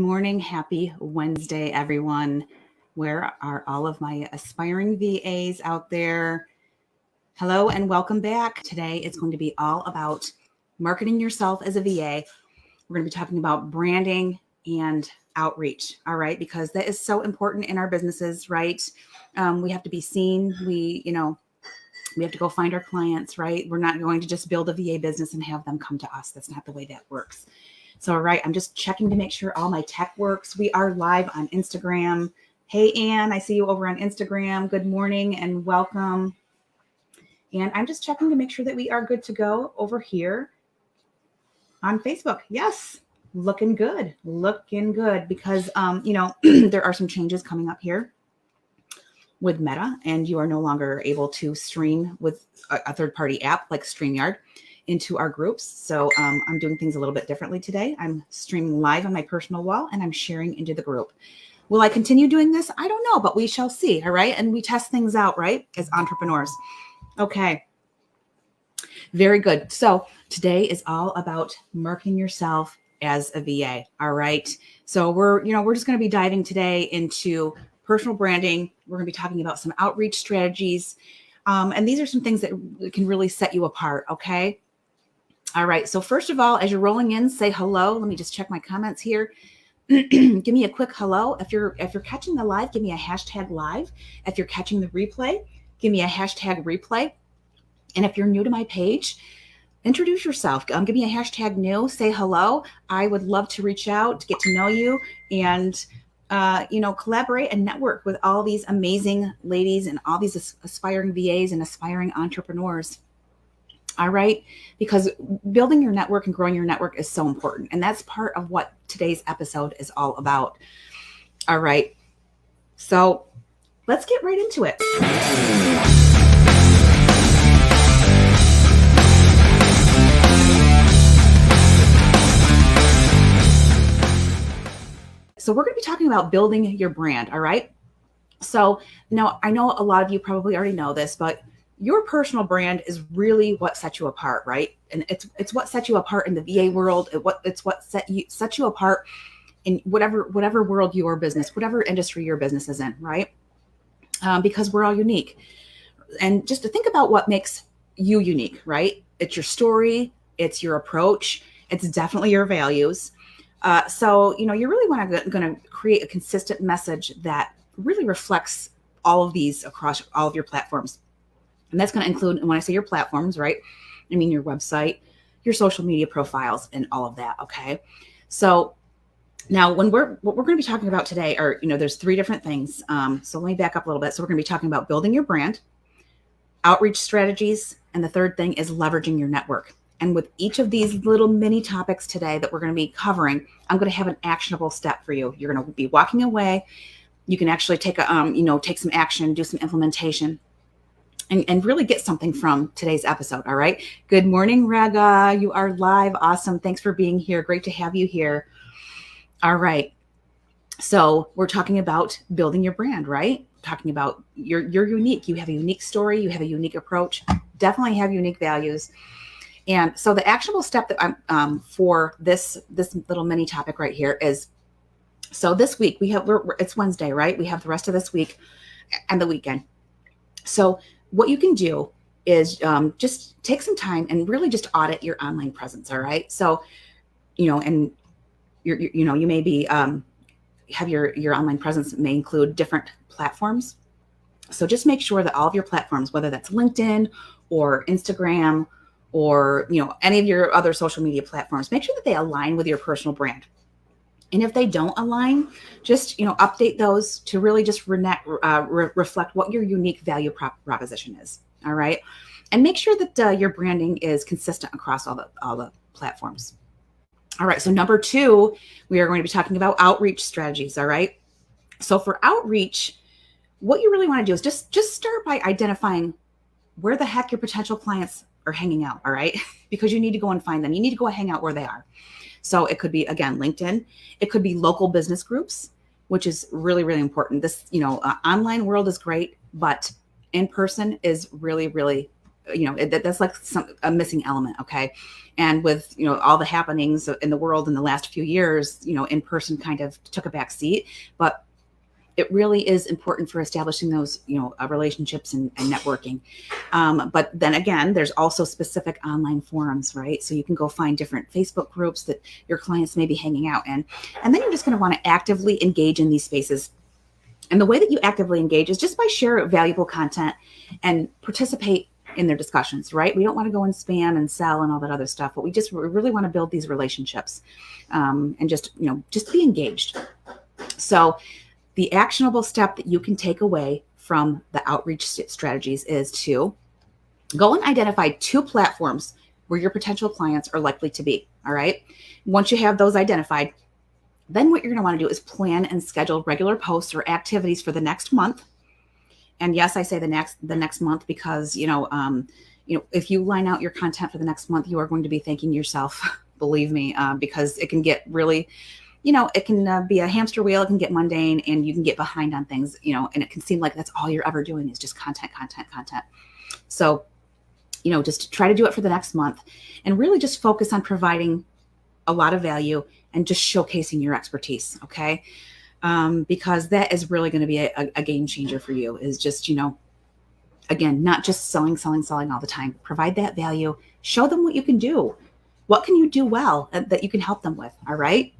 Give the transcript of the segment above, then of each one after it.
Morning. Happy Wednesday, everyone. Where are all of my aspiring VAs out there? Hello and welcome back. Today it's going to be all about marketing yourself as a VA. We're going to be talking about branding and outreach. All right, because that is so important in our businesses, right? We have to be seen. We have to go find our clients, right? We're not going to just build a VA business and have them come to us. That's not the way that works. So, all right, I'm just checking to make sure all my tech works. We are live on Instagram. Hey, Ann, I see you over on Instagram. Good morning and welcome. And I'm just checking to make sure that we are good to go over here on Facebook. Yes, looking good because, there are some changes coming up here with Meta, and you are no longer able to stream with a third-party app like StreamYard into our groups. So I'm doing things a little bit differently today. I'm streaming live on my personal wall and I'm sharing into the group. Will I continue doing this? I don't know, but we shall see. All right. And we test things out, right? As entrepreneurs. Okay. Very good. So today is all about marketing yourself as a VA. All right. So we're just going to be diving today into personal branding. We're going to be talking about some outreach strategies. And these are some things that can really set you apart. Okay. All right. So first of all, as you're rolling in, say hello. Let me just check my comments here. Give me a quick hello. If you're catching the live, give me a hashtag live. If you're catching the replay, give me a hashtag replay. And if you're new to my page, introduce yourself. Give me a hashtag new. Say hello. I would love to reach out, to get to know you, and collaborate and network with all these amazing ladies and all these aspiring VAs and aspiring entrepreneurs. All right. Because building your network and growing your network is so important. And that's part of what today's episode is all about. All right. So let's get right into it. So we're going to be talking about building your brand. All right. So now I know a lot of you probably already know this, but your personal brand is really what sets you apart, right? And it's what sets you apart in the VA world. It's what sets you apart in whatever world your business, whatever industry your business is in, right? Because we're all unique. And just to think about what makes you unique, right? It's your story, it's your approach, it's definitely your values. So you're really going to create a consistent message that really reflects all of these across all of your platforms. And that's going to include, and when I say your platforms, right, I mean your website, your social media profiles, and all of that. Okay. So now what we're going to be talking about today are, there's three different things. So let me back up a little bit. So we're going to be talking about building your brand, outreach strategies, and the third thing is leveraging your network. And with each of these little mini topics today that we're going to be covering, I'm going to have an actionable step for you. You're going to be walking away. You can actually take some action, do some implementation, and really get something from today's episode. All right. Good morning, Rega. You are live. Awesome. Thanks for being here. Great to have you here. All right. So we're talking about building your brand, right? Talking about you're unique. You have a unique story. You have a unique approach. Definitely have unique values. And so the actionable step that I'm for this little mini topic right here is, so this week it's Wednesday, right? We have the rest of this week and the weekend. So what you can do is just take some time and really just audit your online presence. All right. So, and you may be have your online presence may include different platforms. So just make sure that all of your platforms, whether that's LinkedIn or Instagram or, any of your other social media platforms, make sure that they align with your personal brand. And if they don't align, just, update those to really just reflect what your unique value proposition is. All right. And make sure that your branding is consistent across all the platforms. All right. So number 2, we are going to be talking about outreach strategies. All right. So for outreach, what you really want to do is just start by identifying where the heck your potential clients are hanging out. All right. Because you need to go and find them. You need to go hang out where they are. So it could be, again, LinkedIn. It could be local business groups, which is really, really important. This, online world is great, but in person is really, really that's like a missing element. Okay. And with, all the happenings in the world in the last few years, in person kind of took a back seat, but it really is important for establishing those, relationships and networking. But then again, there's also specific online forums, right? So you can go find different Facebook groups that your clients may be hanging out in. And then you're just going to want to actively engage in these spaces. And the way that you actively engage is just by sharing valuable content and participate in their discussions, right? We don't want to go and spam and sell and all that other stuff, but we really want to build these relationships, and just be engaged. So the actionable step that you can take away from the outreach strategies is to go and identify 2 platforms where your potential clients are likely to be. All right. Once you have those identified, then what you're going to want to do is plan and schedule regular posts or activities for the next month. And yes, I say the next month because, if you line out your content for the next month, you are going to be thanking yourself, believe me, because it can get really, it can be a hamster wheel. It can get mundane and you can get behind on things, and it can seem like that's all you're ever doing is just content. So, just try to do it for the next month and really just focus on providing a lot of value and just showcasing your expertise. Okay. Because that is really going to be a game changer for you, is just, again, not just selling all the time. Provide that value, show them what you can do. What can you do well that you can help them with? All right.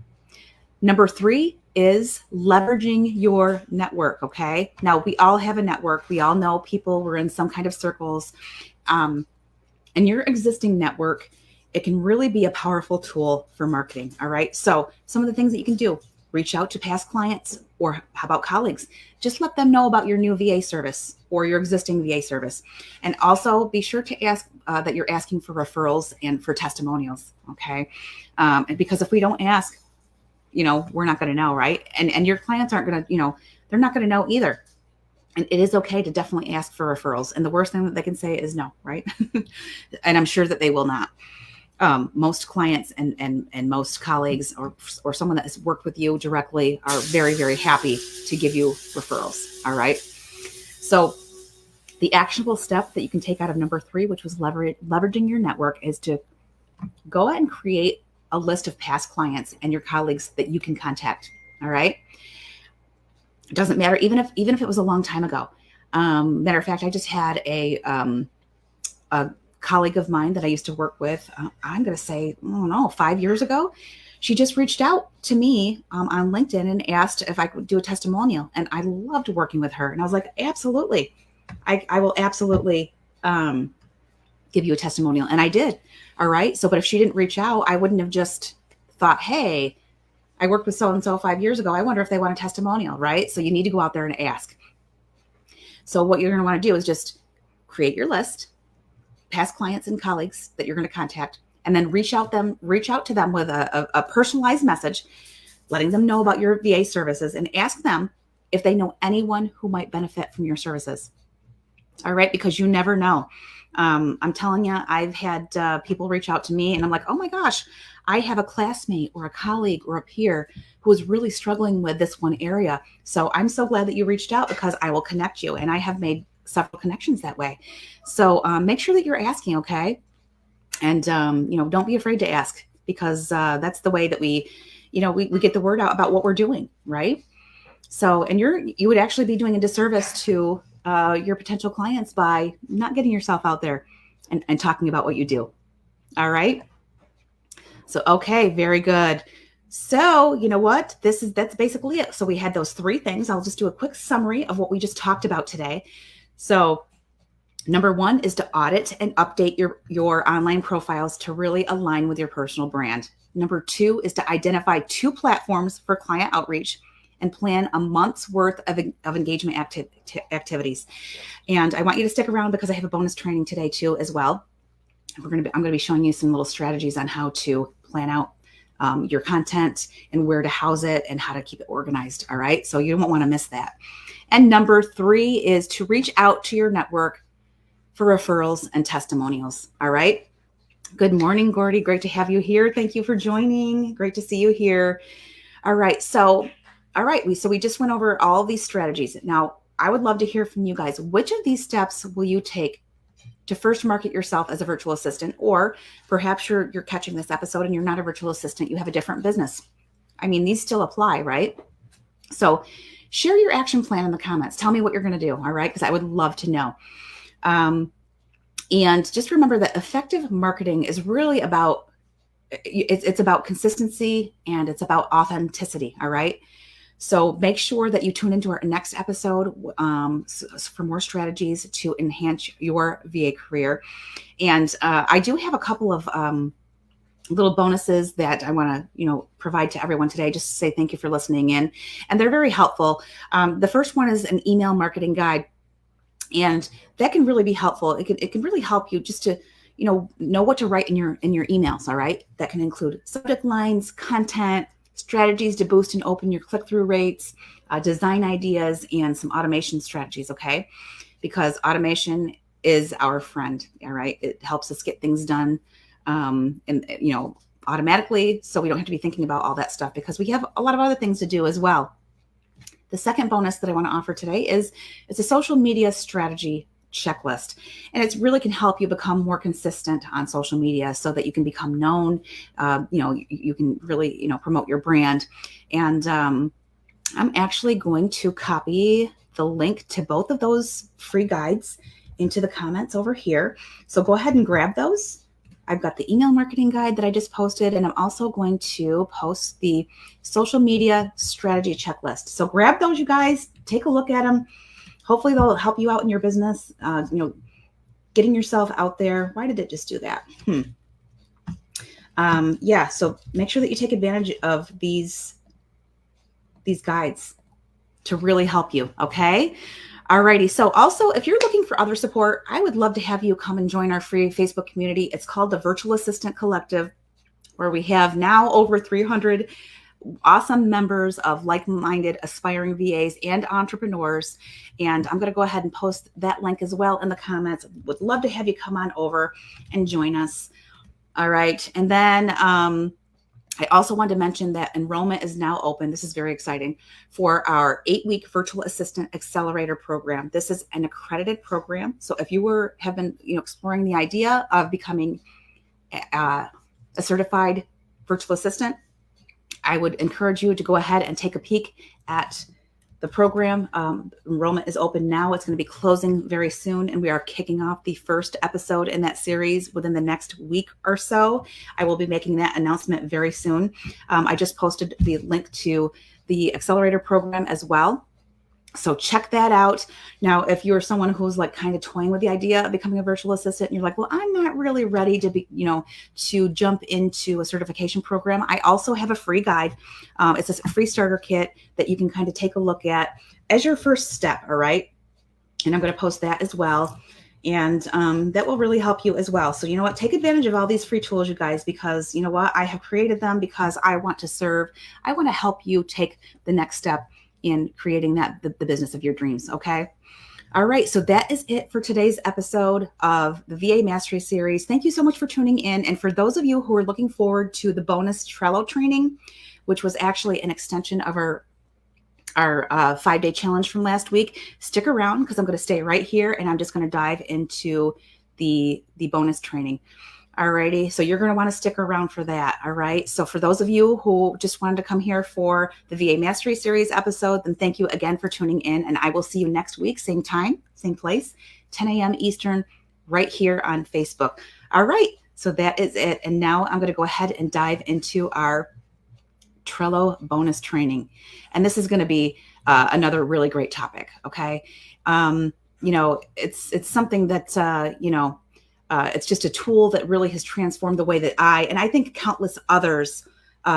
Number 3 is leveraging your network. Okay. Now we all have a network. We all know people. We're in some kind of circles, and your existing network, it can really be a powerful tool for marketing. All right. So some of the things that you can do: reach out to past clients, or how about colleagues? Just let them know about your new VA service or your existing VA service. And also be sure to ask that you're asking for referrals and for testimonials. Okay. And because if we don't ask, we're not going to know. Right. And your clients aren't going to, they're not going to know either. And it is okay to definitely ask for referrals. And the worst thing that they can say is no. Right. And I'm sure that they will not. Most clients and most colleagues or someone that has worked with you directly are very, very happy to give you referrals. All right. So the actionable step that you can take out of number 3, which was leveraging your network, is to go out and create a list of past clients and your colleagues that you can contact. All right. It doesn't matter, even if it was a long time ago. Matter of fact, I just had a colleague of mine that I used to work with, I'm going to say, 5 years ago. She just reached out to me on LinkedIn and asked if I could do a testimonial. And I loved working with her. And I was like, absolutely. I will absolutely give you a testimonial. And I did. All right. So, but if she didn't reach out, I wouldn't have just thought, hey, I worked with so-and-so 5 years ago. I wonder if they want a testimonial. Right. So you need to go out there and ask. So what you're going to want to do is just create your list, past clients and colleagues that you're going to contact, and then reach out to them with a personalized message, letting them know about your VA services, and ask them if they know anyone who might benefit from your services. All right. Because you never know. I'm telling you, I've had people reach out to me and I'm like, oh my gosh, I have a classmate or a colleague or a peer who is really struggling with this one area. So I'm so glad that you reached out, because I will connect you. And I have made several connections that way. So make sure that you're asking. Okay. And, don't be afraid to ask, because that's the way that we get the word out about what we're doing. Right. So, and you would actually be doing a disservice to your potential clients by not getting yourself out there and talking about what you do. All right. So, okay. Very good. So, you know what? That's basically it. So we had those 3 things. I'll just do a quick summary of what we just talked about today. So number 1 is to audit and update your online profiles to really align with your personal brand. Number 2 is to identify 2 platforms for client outreach and plan a month's worth of engagement activities. And I want you to stick around, because I have a bonus training today too as well. I'm going to be showing you some little strategies on how to plan out your content and where to house it and how to keep it organized. All right. So you don't want to miss that. And number 3 is to reach out to your network for referrals and testimonials. All right. Good morning, Gordy. Great to have you here. Thank you for joining. Great to see you here. All right. So we just went over all these strategies. Now, I would love to hear from you guys. Which of these steps will you take to first market yourself as a virtual assistant, or perhaps you're catching this episode and you're not a virtual assistant, you have a different business. I mean, these still apply, right? So share your action plan in the comments. Tell me what you're going to do, all right? Because I would love to know. And just remember that effective marketing is really about, it's about consistency and it's about authenticity, all right? So make sure that you tune into our next episode for more strategies to enhance your VA career. And I do have a couple of little bonuses that I want to, provide to everyone today, just to say thank you for listening in. And they're very helpful. The first one is an email marketing guide. And that can really be helpful. It can really help you just to, know what to write in your emails. All right. That can include subject lines, content, strategies to boost and open your click-through rates, design ideas, and some automation strategies. Okay. Because automation is our friend. All right. It helps us get things done automatically. So we don't have to be thinking about all that stuff because we have a lot of other things to do as well. The second bonus that I want to offer today is it's a social media strategy checklist. And it really can help you become more consistent on social media so that you can become known. You can really, promote your brand. And I'm actually going to copy the link to both of those free guides into the comments over here. So go ahead and grab those. I've got the email marketing guide that I just posted, and I'm also going to post the social media strategy checklist. So grab those, you guys, take a look at them. Hopefully they'll help you out in your business, getting yourself out there. Why did it just do that? So make sure that you take advantage of these guides to really help you, okay? Alrighty. So also, if you're looking for other support, I would love to have you come and join our free Facebook community. It's called the Virtual Assistant Collective, where we have now over 300 awesome members of like-minded aspiring VAs and entrepreneurs. And I'm going to go ahead and post that link as well in the comments. Would love to have you come on over and join us. All right. And then I also wanted to mention that enrollment is now open. This is very exciting for our 8-week virtual assistant accelerator program. This is an accredited program. So if you have been, exploring the idea of becoming a certified virtual assistant, I would encourage you to go ahead and take a peek at the program. Enrollment is open now. It's going to be closing very soon, and we are kicking off the first episode in that series within the next week or so. I will be making that announcement very soon. I just posted the link to the accelerator program as well. So check that out. Now, if you're someone who's like kind of toying with the idea of becoming a virtual assistant and you're like, well, I'm not really ready to be, to jump into a certification program, I also have a free guide. It's a free starter kit that you can kind of take a look at as your first step. All right. And I'm going to post that as well. And that will really help you as well. So, take advantage of all these free tools, you guys, because I have created them because I want to serve. I want to help you take the next step in creating the business of your dreams. Okay. All right. So that is it for today's episode of the VA Mastery Series. Thank you so much for tuning in. And for those of you who are looking forward to the bonus Trello training, which was actually an extension of our 5-day challenge from last week, stick around because I'm going to stay right here and I'm just going to dive into the bonus training. Alrighty, so you're going to want to stick around for that. All right. So for those of you who just wanted to come here for the VA Mastery Series episode, then thank you again for tuning in. And I will see you next week, same time, same place, 10 a.m. Eastern, right here on Facebook. All right. So that is it. And now I'm going to go ahead and dive into our Trello bonus training. And this is going to be another really great topic. Okay. It's something that, it's just a tool that really has transformed the way that I think countless others,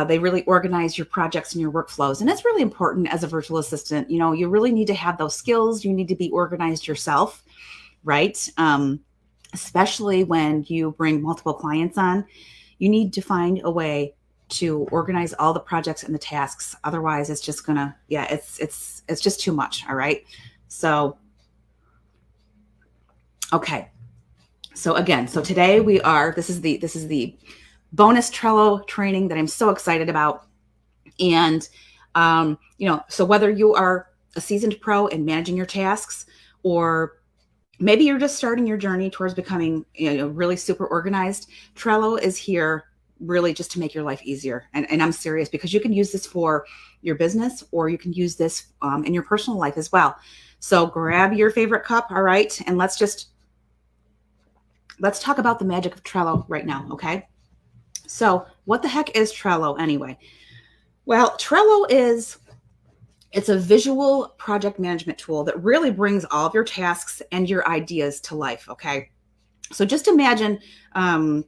they really organize your projects and your workflows. And it's really important as a virtual assistant. You really need to have those skills. You need to be organized yourself, right? Especially when you bring multiple clients on, you need to find a way to organize all the projects and the tasks. Otherwise, it's just gonna, it's just too much. All right. So, okay. So again, today this is the bonus Trello training that I'm so excited about. And, so whether you are a seasoned pro in managing your tasks or Maybe you're just starting your journey towards becoming, really super organized. Trello is here really just to make your life easier. And I'm serious, because you can use this for your business, or you can use this in your personal life as well. So grab your favorite cup, all right? And let's talk about the magic of Trello right now, okay? So what the heck is Trello anyway? Well, it's a visual project management tool that really brings all of your tasks and your ideas to life, okay? So just imagine a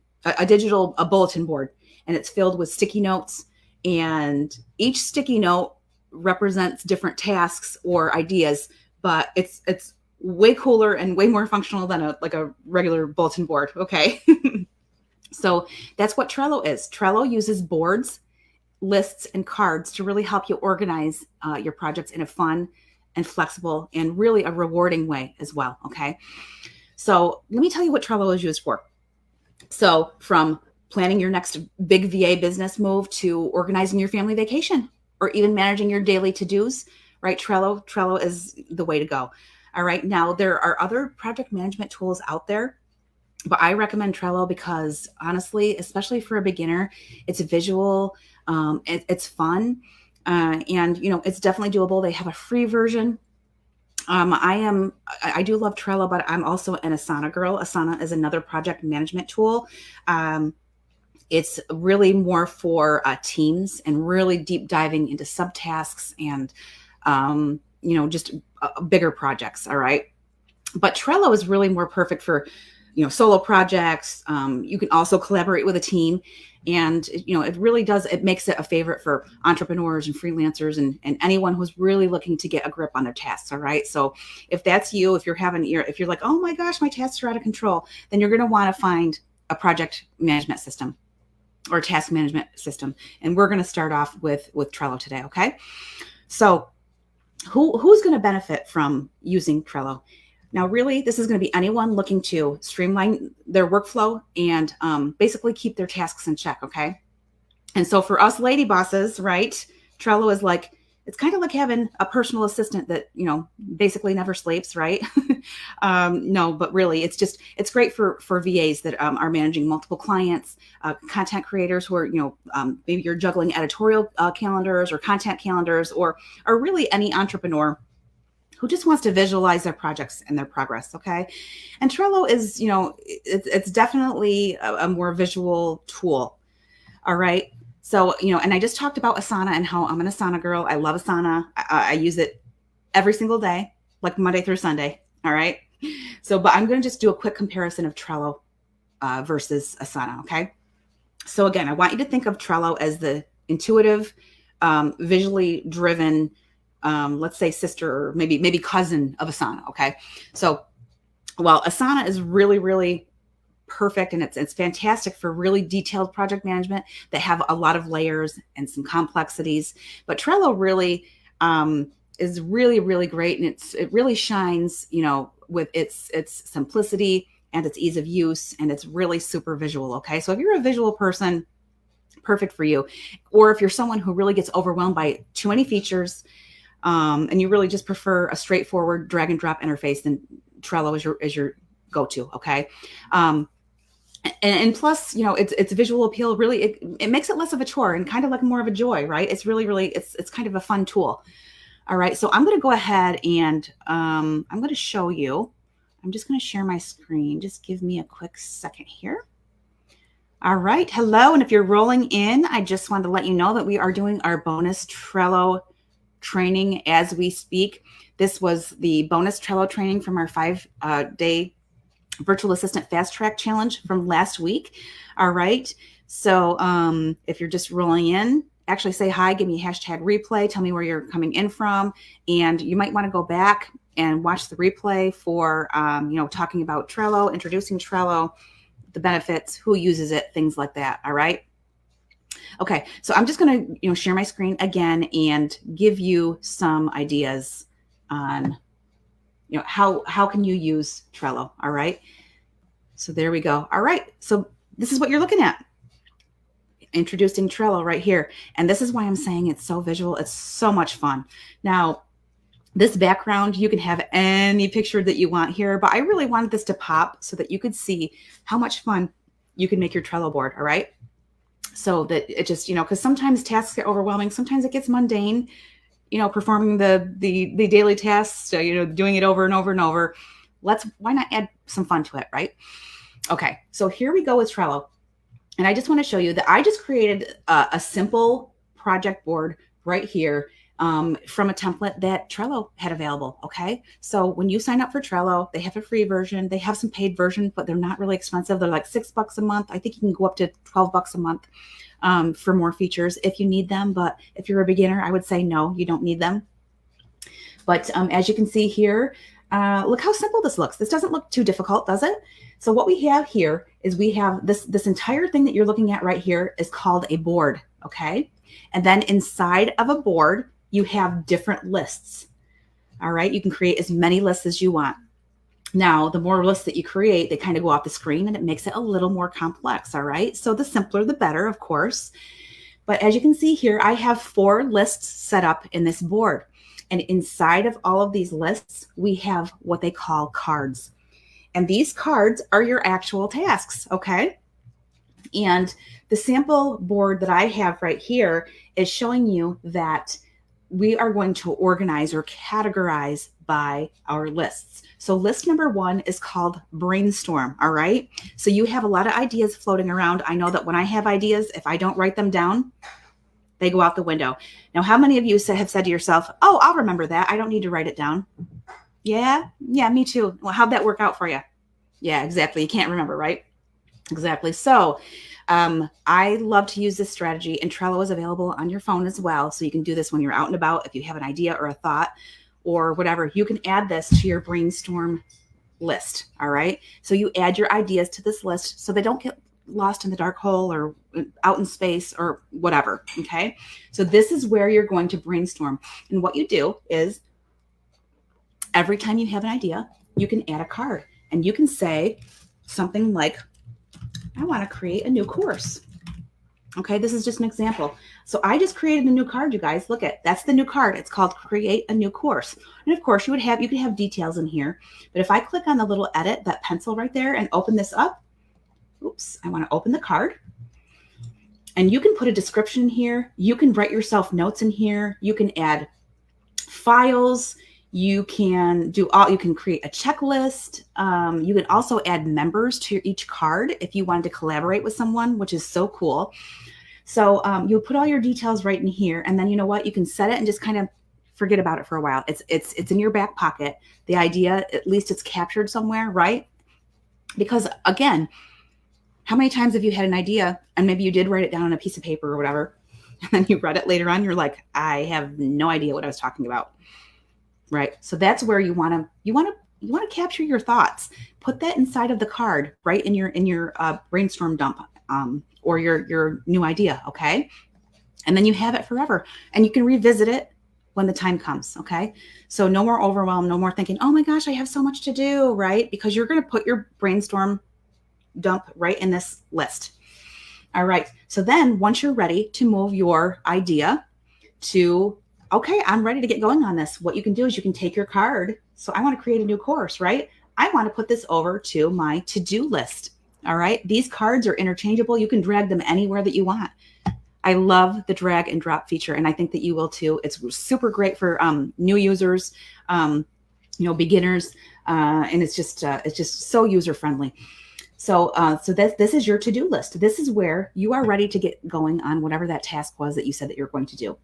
bulletin board, and it's filled with sticky notes, and each sticky note represents different tasks or ideas, but it's way cooler and way more functional than a regular bulletin board, okay? So that's what Trello is. Trello uses boards, lists, and cards to really help you organize your projects in a fun and flexible and really a rewarding way as well, okay? So let me tell you what Trello is used for. So from planning your next big VA business move to organizing your family vacation, or even managing your daily to-dos, right? Trello is the way to go. All right. Now, there are other project management tools out there, but I recommend Trello because, honestly, especially for a beginner, it's visual, it's fun, and it's definitely doable. They have a free version. I do love Trello, but I'm also an Asana girl. Asana is another project management tool. It's really more for teams and really deep diving into subtasks and, just bigger projects. All right. But Trello is really more perfect for, solo projects. You can also collaborate with a team, and it makes it a favorite for entrepreneurs and freelancers and anyone who's really looking to get a grip on their tasks. All right. So if that's you, if you're like, oh my gosh, my tasks are out of control, then you're going to want to find a project management system or task management system. And we're going to start off with Trello today. Okay. So who's going to benefit from using Trello? Now, really, this is going to be anyone looking to streamline their workflow and basically keep their tasks in check, okay? And so for us lady bosses, right, Trello is it's kind of like having a personal assistant that, basically never sleeps, right? No, but really, it's great for VAs that are managing multiple clients, content creators who are, maybe you're juggling editorial calendars or content calendars, or really any entrepreneur who just wants to visualize their projects and their progress, okay? And Trello is, it's definitely a more visual tool, all right? So, and I just talked about Asana and how I'm an Asana girl. I love Asana. I use it every single day, like Monday through Sunday, all right? So, but I'm going to just do a quick comparison of Trello versus Asana, okay? So again, I want you to think of Trello as the intuitive, visually driven, let's say sister or maybe cousin of Asana. Okay. So while Asana is really, really perfect and it's fantastic for really detailed project management that have a lot of layers and some complexities, but Trello really is really, really great. And it really shines, with its simplicity and its ease of use, and it's really super visual. Okay. So if you're a visual person, perfect for you. Or if you're someone who really gets overwhelmed by too many features, and you really just prefer a straightforward drag and drop interface, then Trello is your go-to. Okay. And plus, it's visual appeal. Really, it makes it less of a chore and kind of like more of a joy, right? It's really, really, it's kind of a fun tool. All right. So I'm going to go ahead and I'm going to show you. I'm just going to share my screen. Just give me a quick second here. All right. Hello. And if you're rolling in, I just wanted to let you know that we are doing our bonus Trello training as we speak. This was the bonus Trello training from our 5-day virtual assistant fast track challenge from last week. All right. So if you're just rolling in, actually say hi, give me a hashtag replay, tell me where you're coming in from. And you might want to go back and watch the replay for, talking about Trello, introducing Trello, the benefits, who uses it, things like that. All right. Okay, so I'm just going to, share my screen again and give you some ideas on, how can you use Trello. All right. So there we go. All right. So this is what you're looking at. Introducing Trello right here. And this is why I'm saying it's so visual. It's so much fun. Now, This background, you can have any picture that you want here, but I really wanted this to pop so that you could see how much fun you can make your Trello board, all right? So that it just, because sometimes tasks get overwhelming, sometimes it gets mundane, performing the daily tasks, doing it over and over and over. Why not add some fun to it, right? Okay, so here we go with Trello. And I just want to show you that I just created a simple project board right here from a template that Trello had available. Okay. So when you sign up for Trello, they have a free version. They have some paid version, but they're not really expensive. They're like $6 a month. I think you can go up to $12 a month for more features if you need them. But if you're a beginner, I would say no, you don't need them. But as you can see here, look how simple this looks. This doesn't look too difficult, does it? So what we have here is we have this entire thing that you're looking at right here is called a board. Okay. And then inside of a board, you have different lists. All right. You can create as many lists as you want. Now, the more lists that you create, they kind of go off the screen and it makes it a little more complex. All right. So the simpler, the better, of course. But as you can see here, I have 4 lists set up in this board. And inside of all of these lists, we have what they call cards. And these cards are your actual tasks. Okay. And the sample board that I have right here is showing you that we are going to organize or categorize by our lists. So list number 1 is called brainstorm. All right. So you have a lot of ideas floating around. I know that when I have ideas, if I don't write them down, they go out the window. Now, how many of you have said to yourself, oh, I'll remember that. I don't need to write it down. Yeah, me too. Well, how'd that work out for you? Yeah, exactly. You can't remember, right? Exactly. So I love to use this strategy, and Trello is available on your phone as well. So you can do this when you're out and about. If you have an idea or a thought or whatever, you can add this to your brainstorm list. All right. So you add your ideas to this list so they don't get lost in the dark hole or out in space or whatever. Okay. So this is where you're going to brainstorm. And what you do is every time you have an idea, you can add a card and you can say something like, I want to create a new course. Okay, this is just an example. So I just created a new card, you guys. Look at that's the new card. It's called Create a New Course. And of course, you can have details in here. But if I click on the little edit, that pencil right there, and open this up, oops, I want to open the card. And you can put a description in here. You can write yourself notes in here. You can add files. You can create a checklist. You can also add members to each card if you wanted to collaborate with someone, which is so cool. So you put all your details right in here, and then you know what? You can set it and just kind of forget about it for a while. It's in your back pocket. The idea, at least it's captured somewhere, right? Because again, how many times have you had an idea and maybe you did write it down on a piece of paper or whatever, and then you read it later on, you're like, I have no idea what I was talking about. Right. So that's where you want to capture your thoughts. Put that inside of the card, right in your brainstorm dump or your new idea. OK. And then you have it forever and you can revisit it when the time comes. OK. So no more overwhelm, no more thinking, oh, my gosh, I have so much to do. Right. Because you're going to put your brainstorm dump right in this list. All right. So then once you're ready to move your idea to okay, I'm ready to get going on this. What you can do is you can take your card. So I want to create a new course, right? I want to put this over to my to-do list. All right. These cards are interchangeable. You can drag them anywhere that you want. I love the drag and drop feature, and I think that you will too. It's super great for new users, beginners, and it's just so user friendly. So this is your to-do list. This is where you are ready to get going on whatever that task was that you said that you're going to do.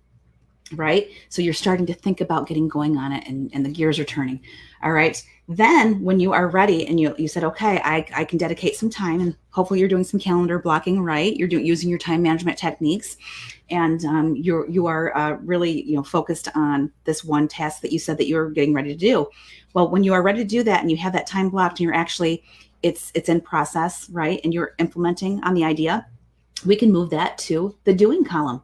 Right? So you're starting to think about getting going on it and the gears are turning. All right. Then when you are ready and you said, okay, I can dedicate some time, and hopefully you're doing some calendar blocking, right? You're using your time management techniques, and you are really, focused on this one task that you said that you're getting ready to do. Well, when you are ready to do that and you have that time blocked and you're actually, it's in process, right? And you're implementing on the idea, we can move that to the doing column.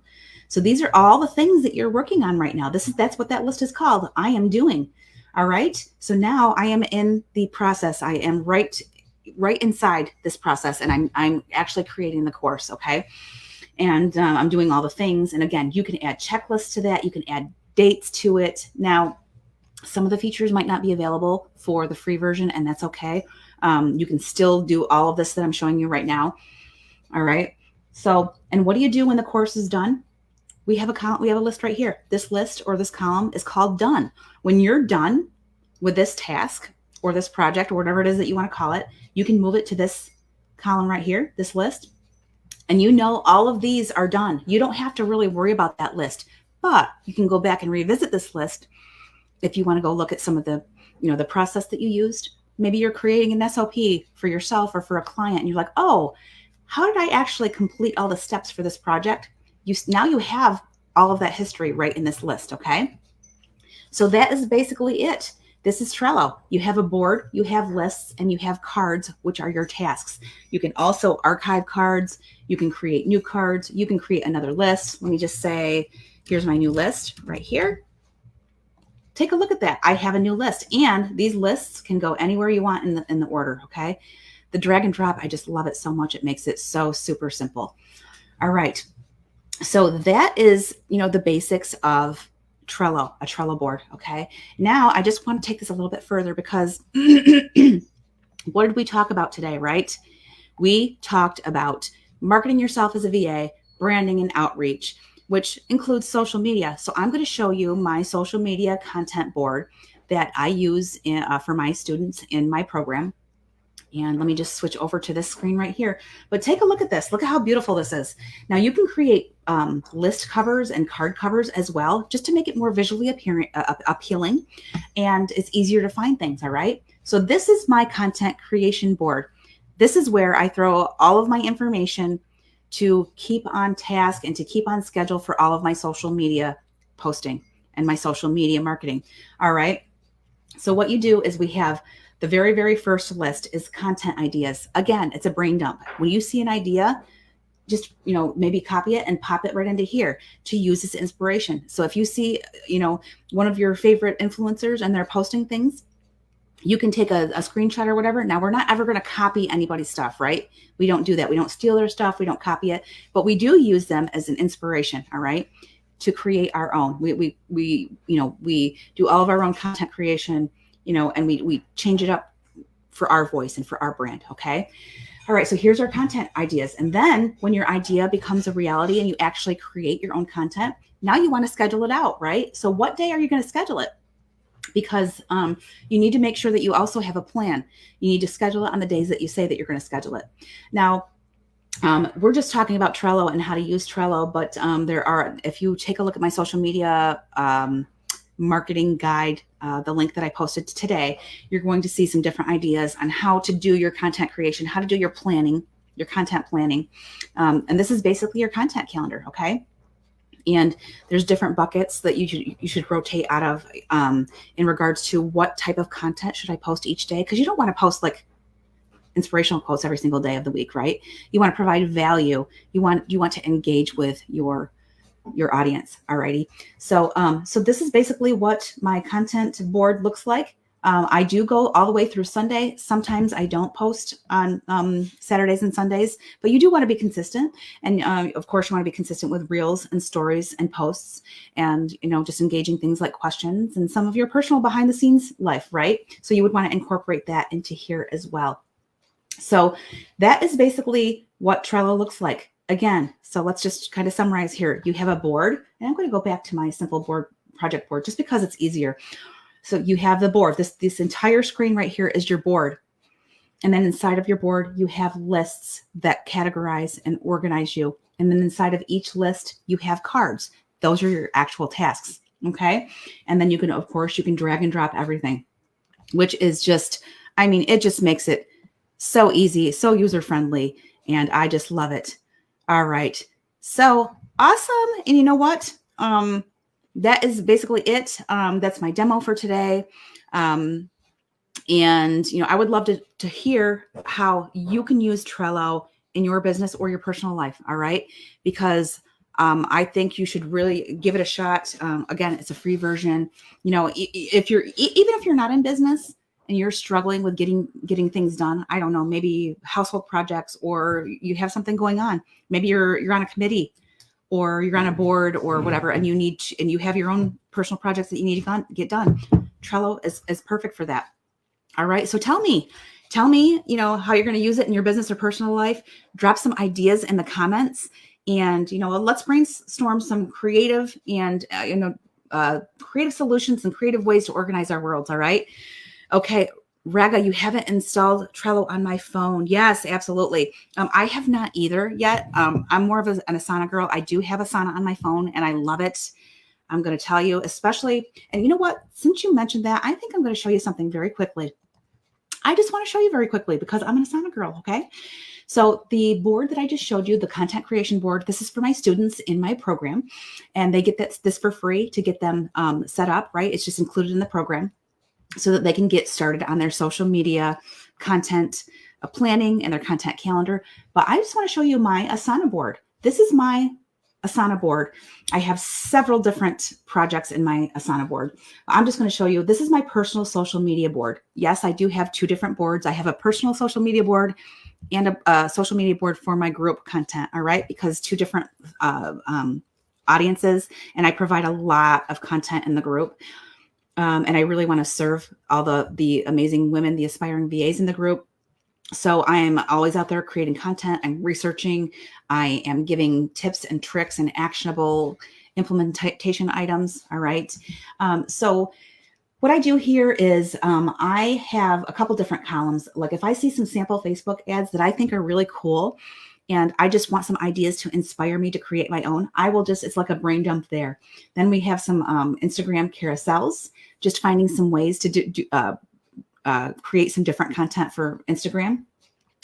So these are all the things that you're working on right now. That's what that list is called. I am doing. All right. So now I am in the process. I am right inside this process, and I'm actually creating the course. Okay. And I'm doing all the things. And again, you can add checklists to that. You can add dates to it. Now, Some of the features might not be available for the free version, and that's okay. You can still do all of this that I'm showing you right now. All right. So, and what do you do when the course is done? We have a list right here. This list or this column is called done. When you're done with this task or this project or whatever it is that you want to call it, you can move it to this column right here, this list. And you know all of these are done. You don't have to really worry about that list, but you can go back and revisit this list if you want to go look at some of the, the process that you used. Maybe you're creating an SOP for yourself or for a client, and you're like, oh, how did I actually complete all the steps for this project? Now you have all of that history right in this list, okay? So that is basically it. This is Trello. You have a board, you have lists, and you have cards, which are your tasks. You can also archive cards. You can create new cards. You can create another list. Let me just say, here's my new list right here. Take a look at that. I have a new list, and these lists can go anywhere you want in the order, okay? The drag and drop, I just love it so much. It makes it so super simple. All right. So that is, the basics of Trello, a Trello board. Okay. Now I just want to take this a little bit further because what did we talk about today, right? We talked about marketing yourself as a VA, branding and outreach, which includes social media. So I'm going to show you my social media content board that I use for my students in my program. And let me just switch over to this screen right here. But take a look at this. Look at how beautiful this is. Now you can create list covers and card covers as well, just to make it more visually appealing, and it's easier to find things. All right. So this is my content creation board. This is where I throw all of my information to keep on task and to keep on schedule for all of my social media posting and my social media marketing. All right. So what you do is we have the very, very first list is content ideas. Again, it's a brain dump. When you see an idea, just, maybe copy it and pop it right into here to use as inspiration. So if you see, one of your favorite influencers and they're posting things, you can take a screenshot or whatever. Now, we're not ever going to copy anybody's stuff, right? We don't do that. We don't steal their stuff. We don't copy it, but we do use them as an inspiration. All right. To create our own. We do all of our own content creation, and we change it up for our voice and for our brand. Okay. All right. So here's our content ideas. And then when your idea becomes a reality and you actually create your own content, now you want to schedule it out, right? So what day are you going to schedule it? Because you need to make sure that you also have a plan. You need to schedule it on the days that you say that you're going to schedule it. Now, we're just talking about Trello and how to use Trello, but if you take a look at my social media marketing guide, the link that I posted today, you're going to see some different ideas on how to do your content creation, how to do your planning, your content planning. And this is basically your content calendar. Okay. And there's different buckets that you should rotate out of in regards to what type of content should I post each day. Cause you don't want to post like inspirational quotes every single day of the week, right? You want to provide value. You want to engage with your audience. Alrighty. So this is basically what my content board looks like. I do go all the way through Sunday. Sometimes I don't post on Saturdays and Sundays, but you do want to be consistent. And of course, you want to be consistent with reels and stories and posts and, just engaging things like questions and some of your personal behind the scenes life, right? So you would want to incorporate that into here as well. So that is basically what Trello looks like. Again, so let's just kind of summarize here. You have a board, and I'm going to go back to my simple project board just because it's easier. So you have the board. This entire screen right here is your board. And then inside of your board, you have lists that categorize and organize you. And then inside of each list, you have cards. Those are your actual tasks. Okay. And then you can drag and drop everything, which is just, it just makes it so easy, so user-friendly. And I just love it. All right. So awesome. And you know what? That is basically it. That's my demo for today. And, I would love to hear how you can use Trello in your business or your personal life. All right. Because I think you should really give it a shot. Again, it's a free version. Even if you're not in business and you're struggling with getting things done, I don't know, maybe household projects, or you have something going on. Maybe you're on a committee or you're on a board or whatever, and you have your own personal projects that you need to get done. Trello is perfect for that. All right. So tell me, how you're going to use it in your business or personal life. Drop some ideas in the comments, and, let's brainstorm some creative and, creative solutions and creative ways to organize our worlds. All right. Okay. Raga, you haven't installed Trello on my phone. Yes, absolutely. I have not either yet. I'm more of an Asana girl. I do have Asana on my phone and I love it. I'm going to tell you, especially, and you know what, since you mentioned that, I think I'm going to show you something very quickly. I just want to show you very quickly because I'm an Asana girl. Okay. So the board that I just showed you, the content creation board, this is for my students in my program, and they get this for free to get them set up, right? It's just included in the program so that they can get started on their social media content planning and their content calendar. But I just want to show you my Asana board. This is my Asana board. I have several different projects in my Asana board. I'm just going to show you, this is my personal social media board. Yes, I do have two different boards. I have a personal social media board and a social media board for my group content. All right. Because two different audiences, and I provide a lot of content in the group. And I really want to serve all the amazing women, the aspiring VAs in the group. So I am always out there creating content. I'm researching. I am giving tips and tricks and actionable implementation items. All right. So what I do here is I have a couple different columns. Like if I see some sample Facebook ads that I think are really cool, and I just want some ideas to inspire me to create my own, it's like a brain dump there. Then we have some Instagram carousels, just finding some ways to create some different content for Instagram.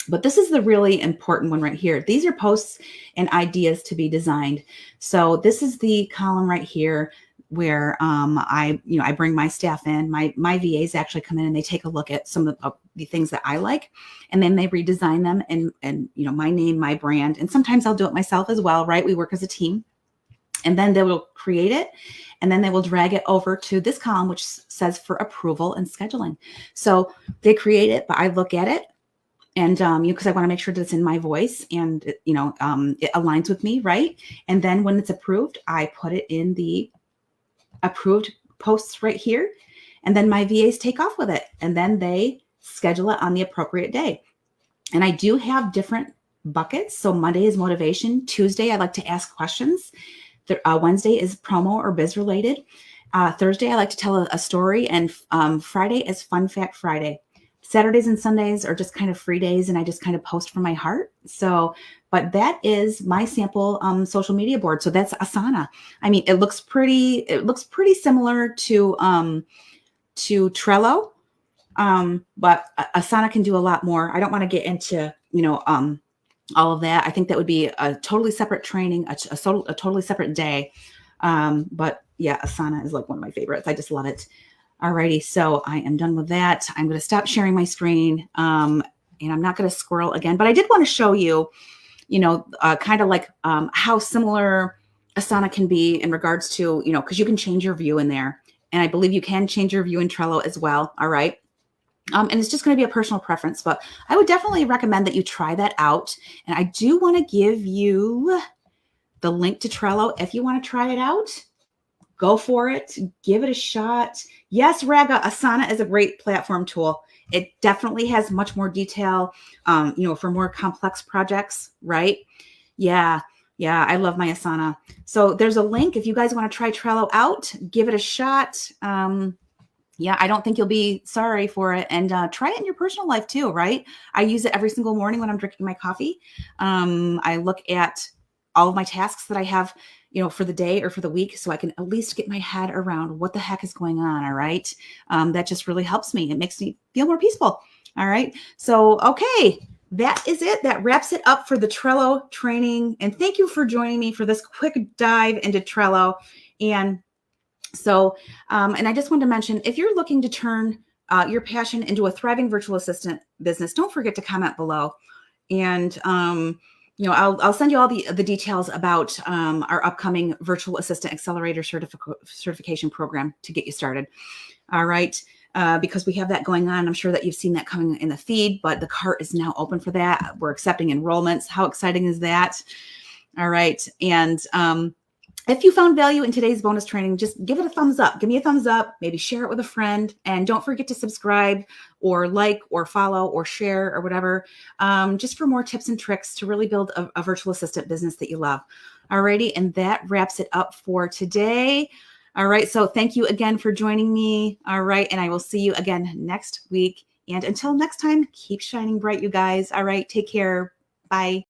But this is the really important one right here. These are posts and ideas to be designed. So this is the column right here where I bring my staff in. My VAs actually come in and they take a look at some of the things that I like, and then they redesign them and my name, my brand, and sometimes I'll do it myself as well, right? We work as a team, and then they will create it, and then they will drag it over to this column, which says for approval and scheduling. So they create it, but I look at it, and because I want to make sure that it's in my voice and it aligns with me, right? And then when it's approved, I put it in the approved posts right here, and then my VAs take off with it, and then they schedule it on the appropriate day. And I do have different buckets. So Monday is motivation. Tuesday, I like to ask questions. Wednesday is promo or biz related. Thursday, I like to tell a story, and Friday is Fun Fact Friday. Saturdays and Sundays are just kind of free days, and I just kind of post from my heart. So, but that is my sample social media board. So that's Asana. I mean, it looks pretty similar to Trello, but Asana can do a lot more. I don't want to get into all of that. I think that would be a totally separate training, a totally separate day. But yeah, Asana is like one of my favorites. I just love it. Alrighty, so I am done with that. I'm going to stop sharing my screen, and I'm not going to scroll again. But I did want to show you, kind of like how similar Asana can be in regards to, because you can change your view in there, and I believe you can change your view in Trello as well. All right. And it's just going to be a personal preference, but I would definitely recommend that you try that out. And I do want to give you the link to Trello. If you want to try it out, go for it. Give it a shot. Yes, Raga, Asana is a great platform tool. It definitely has much more detail, for more complex projects, right? Yeah, I love my Asana. So there's a link. If you guys want to try Trello out, give it a shot. Yeah, I don't think you'll be sorry for it. And try it in your personal life too, right? I use it every single morning when I'm drinking my coffee. I look at all of my tasks that I have, for the day or for the week, so I can at least get my head around what the heck is going on. All right. That just really helps me. It makes me feel more peaceful. All right. So, okay. That is it. That wraps it up for the Trello training. And thank you for joining me for this quick dive into Trello. And so, and I just wanted to mention, if you're looking to turn your passion into a thriving virtual assistant business, don't forget to comment below. And, I'll send you all the details about our upcoming Virtual Assistant Accelerator certification program to get you started. All right. Because we have that going on. I'm sure that you've seen that coming in the feed, but the cart is now open for that. We're accepting enrollments. How exciting is that? All right. And If you found value in today's bonus training, just give it a thumbs up. Give me a thumbs up, maybe share it with a friend, and don't forget to subscribe or like or follow or share or whatever, just for more tips and tricks to really build a virtual assistant business that you love. Alrighty, and that wraps it up for today. All right, so thank you again for joining me. All right, and I will see you again next week. And until next time, keep shining bright, you guys. All right, take care. Bye.